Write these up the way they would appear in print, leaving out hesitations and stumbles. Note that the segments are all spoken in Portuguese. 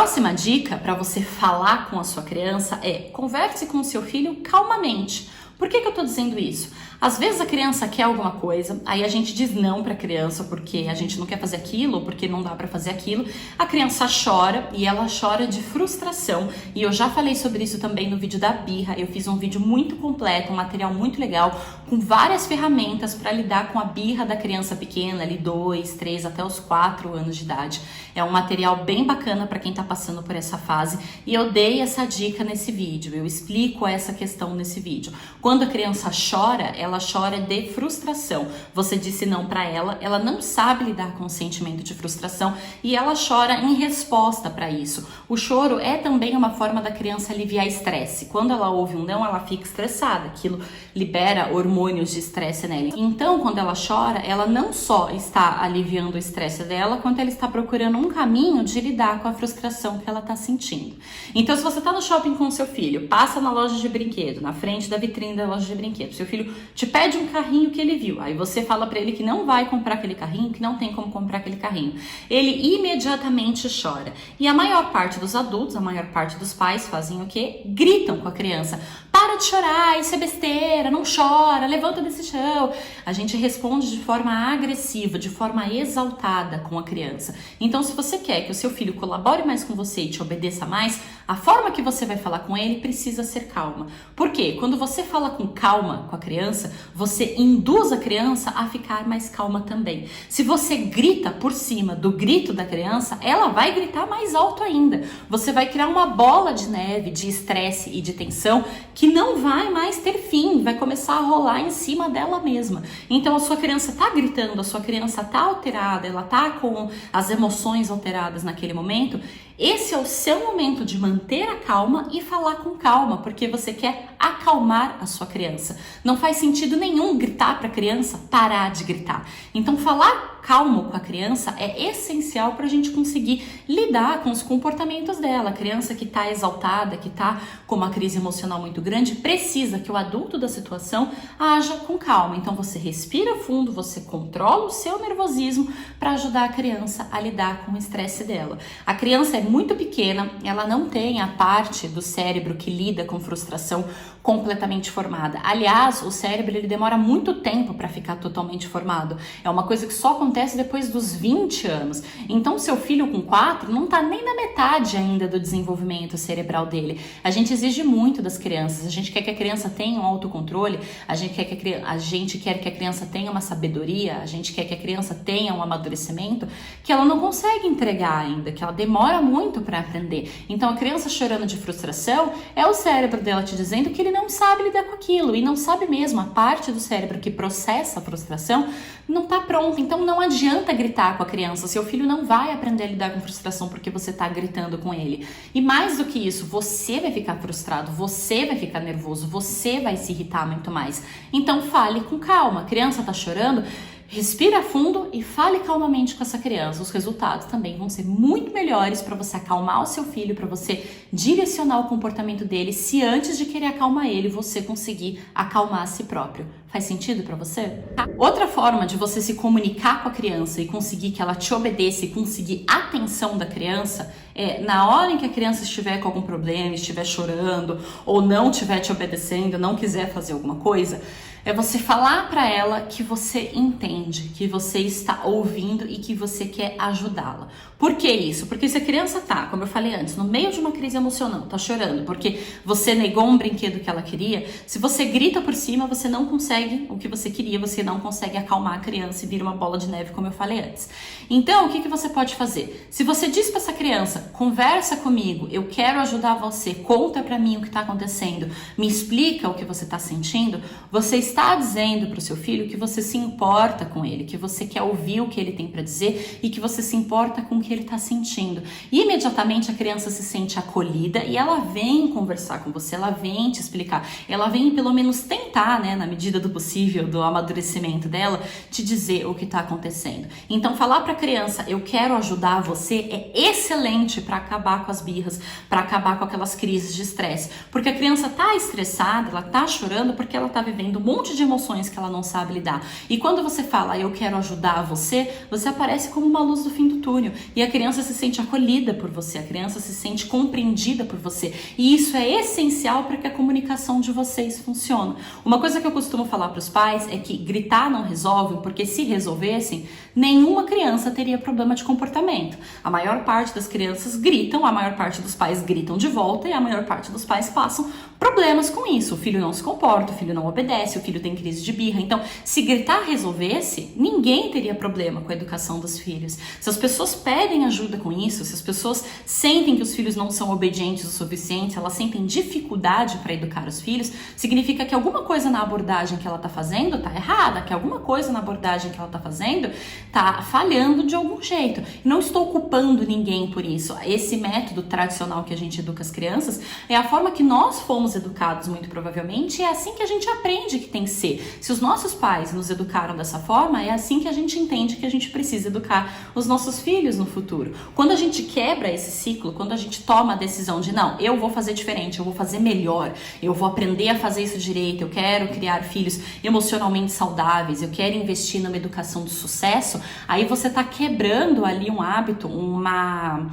próxima dica para você falar com a sua criança é: converse com o seu filho calmamente. Por que eu tô dizendo isso? Às vezes a criança quer alguma coisa, aí a gente diz não para a criança porque a gente não quer fazer aquilo ou porque não dá para fazer aquilo. A criança chora e ela chora de frustração. E eu já falei sobre isso também no vídeo da birra. Eu fiz um vídeo muito completo, um material muito legal, com várias ferramentas para lidar com a birra da criança pequena, ali 2, 3 até os 4 anos de idade. É um material bem bacana para quem tá passando por essa fase e eu dei essa dica nesse vídeo. Eu explico essa questão nesse vídeo. Quando a criança chora, ela chora de frustração. Você disse não para ela não sabe lidar com o sentimento de frustração e ela chora em resposta para isso. O choro é também uma forma da criança aliviar estresse. Quando ela ouve um não, ela fica estressada. Aquilo libera hormônios de estresse nela. Então, quando ela chora, ela não só está aliviando o estresse dela, quanto ela está procurando um caminho de lidar com a frustração que ela está sentindo. Então, se você está no shopping com o seu filho, passa na loja de brinquedo, na frente da vitrine da loja de brinquedo, seu filho te pede um carrinho que ele viu, aí você fala para ele que não vai comprar aquele carrinho, que não tem como comprar aquele carrinho. Ele imediatamente chora. E a maior parte dos adultos, a maior parte dos pais fazem o quê? Gritam com a criança. Para de chorar, isso é besteira, não chora, levanta desse chão. A gente responde de forma agressiva, de forma exaltada com a criança. Então, se você quer que o seu filho colabore mais com você e te obedeça mais, a forma que você vai falar com ele precisa ser calma. Por quê? Quando você fala com calma com a criança, você induz a criança a ficar mais calma também. Se você grita por cima do grito da criança, ela vai gritar mais alto ainda. Você vai criar uma bola de neve, de estresse e de tensão que não vai mais ter fim, vai começar a rolar em cima dela mesma. Então a sua criança tá gritando, a sua criança tá alterada, ela tá com as emoções alteradas naquele momento. Esse é o seu momento de manter a calma e falar com calma, porque você quer acalmar a sua criança. Não faz sentido nenhum gritar para a criança parar de gritar. Então, falar calmo com a criança é essencial para a gente conseguir lidar com os comportamentos dela. A criança que está exaltada, que está com uma crise emocional muito grande, precisa que o adulto da situação haja com calma. Então, você respira fundo, você controla o seu nervosismo para ajudar a criança a lidar com o estresse dela. A criança é muito pequena, ela não tem a parte do cérebro que lida com frustração completamente formada. Aliás, o cérebro ele demora muito tempo para ficar totalmente formado. É uma coisa que só acontece depois dos 20 anos. Então, seu filho com 4 não está nem na metade ainda do desenvolvimento cerebral dele. A gente exige muito das crianças. A gente quer que a criança tenha um autocontrole, a gente quer que a criança tenha uma sabedoria, a gente quer que a criança tenha um amadurecimento que ela não consegue entregar ainda, que ela demora muito para aprender. Então, a criança chorando de frustração é o cérebro dela te dizendo que ele não sabe lidar com aquilo e não sabe mesmo. A parte do cérebro que processa a frustração não está pronta. Então, não adianta gritar com a criança. Seu filho não vai aprender a lidar com frustração porque você está gritando com ele. E mais do que isso, você vai ficar frustrado, você vai ficar nervoso, você vai se irritar muito mais. Então, fale com calma. A criança está chorando, respira fundo e fale calmamente com essa criança. Os resultados também vão ser muito melhores para você acalmar o seu filho, para você direcionar o comportamento dele, se antes de querer acalmar ele, você conseguir acalmar a si próprio. Faz sentido para você? Outra forma de você se comunicar com a criança e conseguir que ela te obedeça e conseguir a atenção da criança é na hora em que a criança estiver com algum problema, estiver chorando ou não estiver te obedecendo, não quiser fazer alguma coisa, é você falar para ela que você entende, que você está ouvindo e que você quer ajudá-la. Por que isso? Porque se a criança tá, como eu falei antes, no meio de uma crise emocional, tá chorando porque você negou um brinquedo que ela queria, se você grita por cima, você não consegue o que você queria, você não consegue acalmar a criança e vira uma bola de neve, como eu falei antes. Então, o que você pode fazer? Se você diz para essa criança, conversa comigo, eu quero ajudar você, conta para mim o que está acontecendo, me explica o que você está sentindo, você está dizendo para o seu filho que você se importa com ele, que você quer ouvir o que ele tem para dizer e que você se importa com o que ele está sentindo. E imediatamente a criança se sente acolhida e ela vem conversar com você, ela vem te explicar, ela vem pelo menos tentar, né, na medida do possível, do amadurecimento dela, te dizer o que está acontecendo. Então, falar para a criança, eu quero ajudar você, é excelente para acabar com as birras, para acabar com aquelas crises de estresse, porque a criança está estressada, ela está chorando porque ela está vivendo um monte de emoções que ela não sabe lidar. E quando você fala, eu quero ajudar você, você aparece como uma luz do fim do túnel. E a criança se sente acolhida por você, a criança se sente compreendida por você. E isso é essencial para que a comunicação de vocês funcione. Uma coisa que eu costumo falar para os pais é que gritar não resolve, porque se resolvessem, nenhuma criança teria problema de comportamento. A maior parte das crianças gritam, a maior parte dos pais gritam de volta e a maior parte dos pais passam problemas com isso. O filho não se comporta, o filho não obedece, o filho tem crise de birra. Então, se gritar resolvesse, ninguém teria problema com a educação dos filhos. Se as pessoas pedem ajuda com isso, se as pessoas sentem que os filhos não são obedientes o suficiente, elas sentem dificuldade para educar os filhos, significa que alguma coisa na abordagem que ela está fazendo está errada, que alguma coisa na abordagem que ela está fazendo está falhando de algum jeito. Não estou culpando ninguém por isso. Esse método tradicional que a gente educa as crianças é a forma que nós fomos educados, muito provavelmente, e é assim que a gente aprende que tem que ser. Se os nossos pais nos educaram dessa forma, é assim que a gente entende que a gente precisa educar os nossos filhos no futuro. Quando a gente quebra esse ciclo, quando a gente toma a decisão de não, eu vou fazer diferente, eu vou fazer melhor, eu vou aprender a fazer isso direito, eu quero criar filhos emocionalmente saudáveis, eu quero investir numa educação de sucesso, aí você está quebrando ali um hábito, uma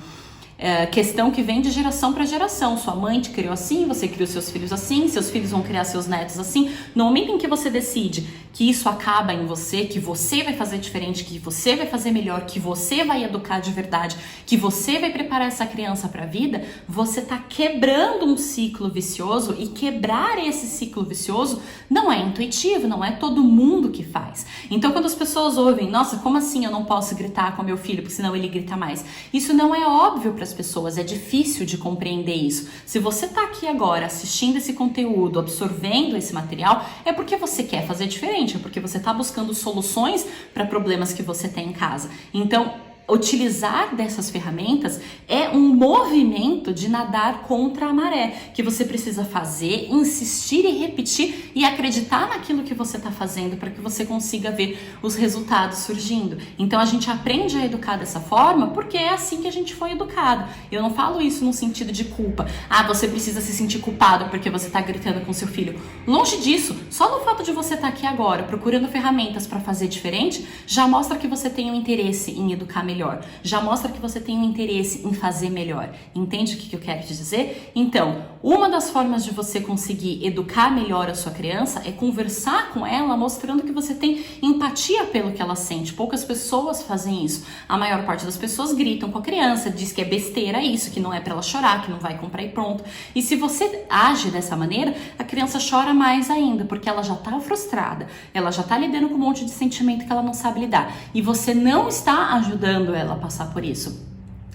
questão que vem de geração para geração. Sua mãe te criou assim, você criou seus filhos assim, seus filhos vão criar seus netos assim. No momento em que você decide que isso acaba em você, que você vai fazer diferente, que você vai fazer melhor, que você vai educar de verdade, que você vai preparar essa criança para a vida, você está quebrando um ciclo vicioso, e quebrar esse ciclo vicioso não é intuitivo, não é todo mundo que faz. Então, quando as pessoas ouvem, nossa, como assim eu não posso gritar com meu filho, porque senão ele grita mais? Isso não é óbvio para as pessoas, é difícil de compreender isso. Se você está aqui agora assistindo esse conteúdo, absorvendo esse material, é porque você quer fazer diferente, é porque você está buscando soluções para problemas que você tem em casa. Então, utilizar dessas ferramentas é um movimento de nadar contra a maré, que você precisa fazer, insistir e repetir e acreditar naquilo que você está fazendo para que você consiga ver os resultados surgindo. Então a gente aprende a educar dessa forma porque é assim que a gente foi educado. Eu não falo isso no sentido de culpa. Ah, você precisa se sentir culpado porque você está gritando com seu filho. Longe disso, só no fato de você estar aqui agora procurando ferramentas para fazer diferente, já mostra que você tem um interesse em educar melhor. Já mostra que você tem um interesse em fazer melhor. Entende o que eu quero te dizer? Então, uma das formas de você conseguir educar melhor a sua criança é conversar com ela, mostrando que você tem empatia pelo que ela sente. Poucas pessoas fazem isso. A maior parte das pessoas gritam com a criança, diz que é besteira isso, que não é para ela chorar, que não vai comprar e pronto. E se você age dessa maneira, a criança chora mais ainda, porque ela já está frustrada, ela já está lidando com um monte de sentimento que ela não sabe lidar. E você não está ajudando ela a passar por isso.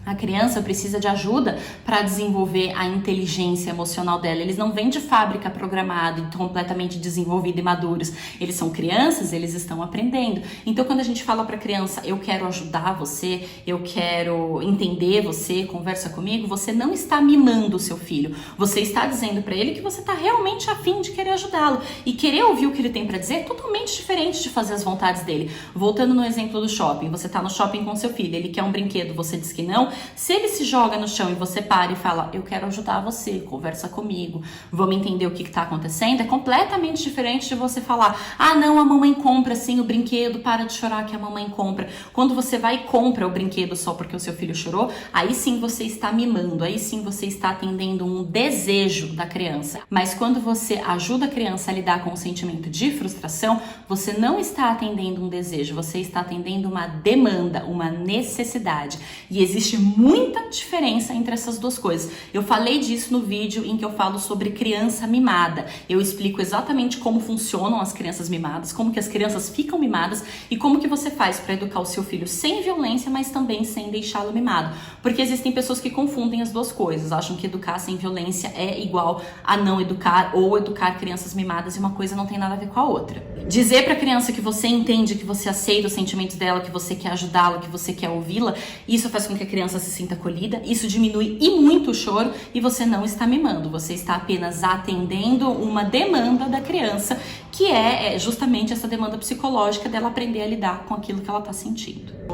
A criança precisa de ajuda para desenvolver a inteligência emocional dela. Eles não vêm de fábrica programado, completamente desenvolvidos e maduros. Eles são crianças, eles estão aprendendo. Então, quando a gente fala para a criança, eu quero ajudar você, eu quero entender você, conversa comigo, você não está mimando o seu filho. Você está dizendo para ele que você está realmente a fim de querer ajudá-lo. E querer ouvir o que ele tem para dizer é totalmente diferente de fazer as vontades dele. Voltando no exemplo do shopping, você está no shopping com seu filho, ele quer um brinquedo, você diz que não. Se ele se joga no chão e você para e fala, eu quero ajudar você, conversa comigo, vamos entender o que está acontecendo, é completamente diferente de você falar, ah não, a mamãe compra sim o brinquedo, para de chorar que a mamãe compra. Quando você vai e compra o brinquedo só porque o seu filho chorou, aí sim você está mimando, aí sim você está atendendo um desejo da criança. Mas quando você ajuda a criança a lidar com o sentimento de frustração, você não está atendendo um desejo, você está atendendo uma demanda, uma necessidade. E existe muita diferença entre essas duas coisas. Eu falei disso no vídeo em que eu falo sobre criança mimada. Eu explico exatamente como funcionam as crianças mimadas, como que as crianças ficam mimadas e como que você faz para educar o seu filho sem violência, mas também sem deixá-lo mimado. Porque existem pessoas que confundem as duas coisas, acham que educar sem violência é igual a não educar ou educar crianças mimadas e uma coisa não tem nada a ver com a outra. Dizer para a criança que você entende, que você aceita os sentimentos dela, que você quer ajudá-la, que você quer ouvi-la, isso faz com que a criança se sinta acolhida, isso diminui e muito o choro e você não está mimando, você está apenas atendendo uma demanda da criança, que é justamente essa demanda psicológica dela aprender a lidar com aquilo que ela está sentindo.